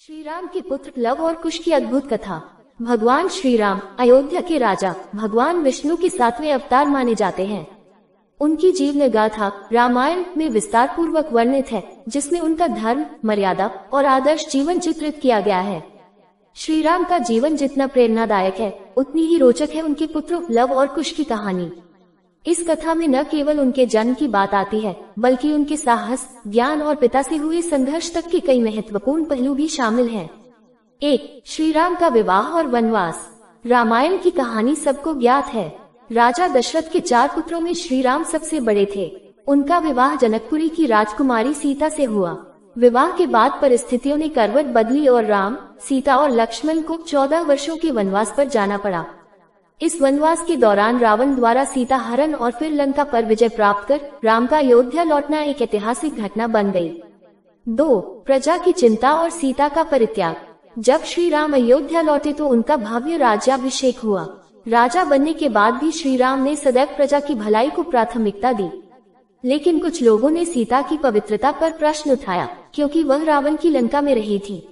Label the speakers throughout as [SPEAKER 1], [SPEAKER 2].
[SPEAKER 1] श्री राम के पुत्र लव और कुश की अद्भुत कथा। भगवान श्री राम अयोध्या के राजा भगवान विष्णु के 7वें अवतार माने जाते हैं। उनकी जीवन गाथा रामायण में विस्तार पूर्वक वर्णित है, जिसमें उनका धर्म, मर्यादा और आदर्श जीवन चित्रित किया गया है। श्री राम का जीवन जितना प्रेरणादायक है, उतनी ही रोचक है उनके पुत्रों लव और कुश की कहानी। इस कथा में न केवल उनके जन्म की बात आती है, बल्कि उनके साहस, ज्ञान और पिता से हुए संघर्ष तक के कई महत्वपूर्ण पहलू भी शामिल हैं। 1. श्री राम का विवाह और वनवास। रामायण की कहानी सबको ज्ञात है। राजा दशरथ के 4 पुत्रों में श्री राम सबसे बड़े थे। उनका विवाह जनकपुरी की राजकुमारी सीता से हुआ। विवाह के बाद परिस्थितियों ने करवट बदली और राम, सीता और लक्ष्मण को 14 वर्षों के वनवास पर जाना पड़ा। इस वनवास के दौरान रावण द्वारा सीता हरण और फिर लंका पर विजय प्राप्त कर राम का अयोध्या लौटना एक ऐतिहासिक घटना बन गई। 2. प्रजा की चिंता और सीता का परित्याग। जब श्री राम अयोध्या लौटे तो उनका भव्य राज्याभिषेक हुआ। राजा बनने के बाद भी श्री राम ने सदैव प्रजा की भलाई को प्राथमिकता दी। लेकिन कुछ लोगों ने सीता की पवित्रता पर प्रश्न उठाया, क्योंकि वह रावण की लंका में रही थी।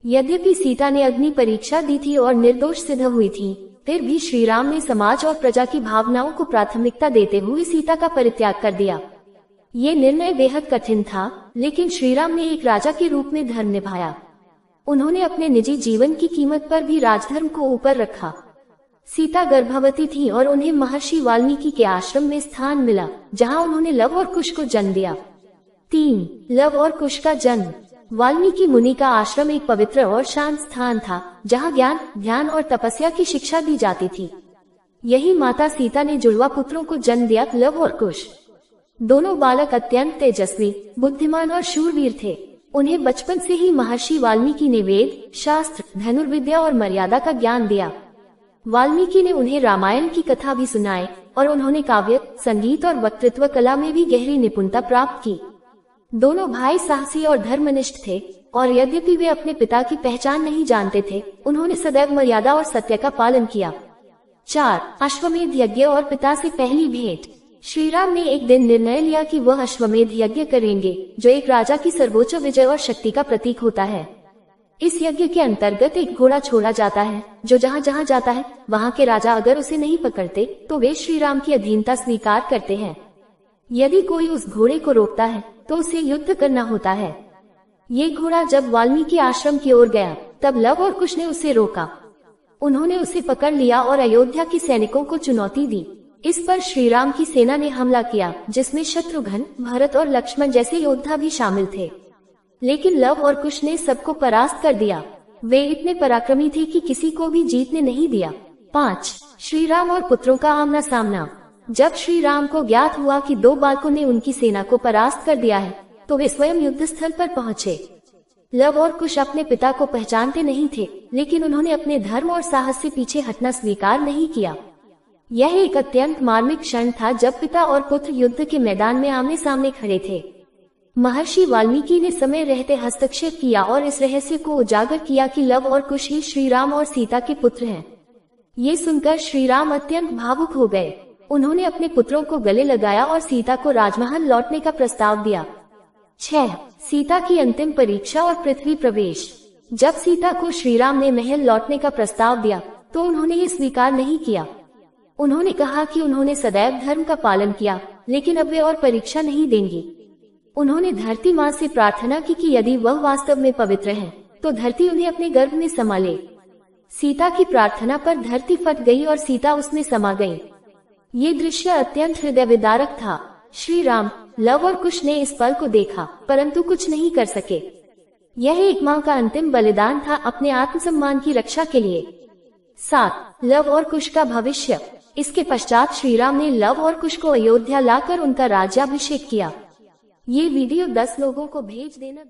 [SPEAKER 1] यद्यपि सीता ने अग्नि परीक्षा दी थी और निर्दोष सिद्ध हुई थी, फिर भी श्री राम ने समाज और प्रजा की भावनाओं को प्राथमिकता देते हुए सीता का परित्याग कर दिया। ये निर्णय बेहद कठिन था, लेकिन श्री राम ने एक राजा के रूप में धर्म निभाया। उन्होंने अपने निजी जीवन की कीमत पर भी राजधर्म को ऊपर रखा। सीता गर्भवती थी और उन्हें महर्षि वाल्मीकि के आश्रम में स्थान मिला, जहां उन्होंने लव और कुश को जन्म दिया। 3. लव और कुश का जन्म। वाल्मीकि मुनि का आश्रम एक पवित्र और शांत स्थान था, जहां ज्ञान, ध्यान और तपस्या की शिक्षा दी जाती थी। यही माता सीता ने जुड़वा पुत्रों को जन्म दिया, लव और कुश। दोनों बालक अत्यंत तेजस्वी, बुद्धिमान और शूरवीर थे। उन्हें बचपन से ही महर्षि वाल्मीकि ने वेद, शास्त्र, धनुर्विद्या और मर्यादा का ज्ञान दिया। वाल्मीकि ने उन्हें रामायण की कथा भी सुनाई और उन्होंने काव्य, संगीत और वक्तृत्व कला में भी गहरी निपुणता प्राप्त की। दोनों भाई साहसी और धर्मनिष्ठ थे, और यद्यपि वे अपने पिता की पहचान नहीं जानते थे, उन्होंने सदैव मर्यादा और सत्य का पालन किया। 4. अश्वमेध यज्ञ और पिता से पहली भेंट। श्री राम ने एक दिन निर्णय लिया कि वह अश्वमेध यज्ञ करेंगे, जो एक राजा की सर्वोच्च विजय और शक्ति का प्रतीक होता है। इस यज्ञ के अंतर्गत एक घोड़ा छोड़ा जाता है, जो जहाँ जहाँ जाता है वहाँ के राजा अगर उसे नहीं पकड़ते तो वे श्री राम की अधीनता स्वीकार करते हैं। यदि कोई उस घोड़े को रोकता है तो उसे युद्ध करना होता है। ये घोड़ा जब वाल्मीकि आश्रम की ओर गया, तब लव और कुश ने उसे रोका। उन्होंने उसे पकड़ लिया और अयोध्या के सैनिकों को चुनौती दी। इस पर श्री राम की सेना ने हमला किया, जिसमें शत्रुघ्न, भरत और लक्ष्मण जैसे योद्धा भी शामिल थे। लेकिन लव और कुश ने सबको परास्त कर दिया। वे इतने पराक्रमी थे कि किसी को भी जीतने नहीं दिया। 5. श्री राम और पुत्रों का आमना सामना। जब श्री राम को ज्ञात हुआ कि 2 बालकों ने उनकी सेना को परास्त कर दिया है, तो वे स्वयं युद्ध स्थल पर पहुंचे। लव और कुश अपने पिता को पहचानते नहीं थे, लेकिन उन्होंने अपने धर्म और साहस से पीछे हटना स्वीकार नहीं किया। यह एक अत्यंत मार्मिक क्षण था जब पिता और पुत्र युद्ध के मैदान में आमने सामने खड़े थे। महर्षि वाल्मीकि ने समय रहते हस्तक्षेप किया और इस रहस्य को उजागर किया कि लव और कुश ही श्री राम और सीता के पुत्र हैं। ये सुनकर श्री राम अत्यंत भावुक हो गए। उन्होंने अपने पुत्रों को गले लगाया और सीता को राजमहल लौटने का प्रस्ताव दिया। 6. सीता की अंतिम परीक्षा और पृथ्वी प्रवेश। जब सीता को श्री राम ने महल लौटने का प्रस्ताव दिया, तो उन्होंने ये स्वीकार नहीं किया। उन्होंने कहा कि उन्होंने सदैव धर्म का पालन किया, लेकिन अब वे और परीक्षा नहीं देंगी। उन्होंने धरती माँ से प्रार्थना की कि यदि वह वास्तव में पवित्र है, तो धरती उन्हें अपने गर्भ में समा ले। सीता की प्रार्थना पर धरती फट गई और सीता उसमें समा गई। ये दृश्य अत्यंत हृदय विदारक था। श्री राम, लव और कुश ने इस पल को देखा, परंतु कुछ नहीं कर सके। यह एक माँ का अंतिम बलिदान था अपने आत्मसम्मान की रक्षा के लिए। 7. लव और कुश का भविष्य। इसके पश्चात श्री राम ने लव और कुश को अयोध्या लाकर उनका राज्याभिषेक किया। ये वीडियो 10 लोगों को भेज देना।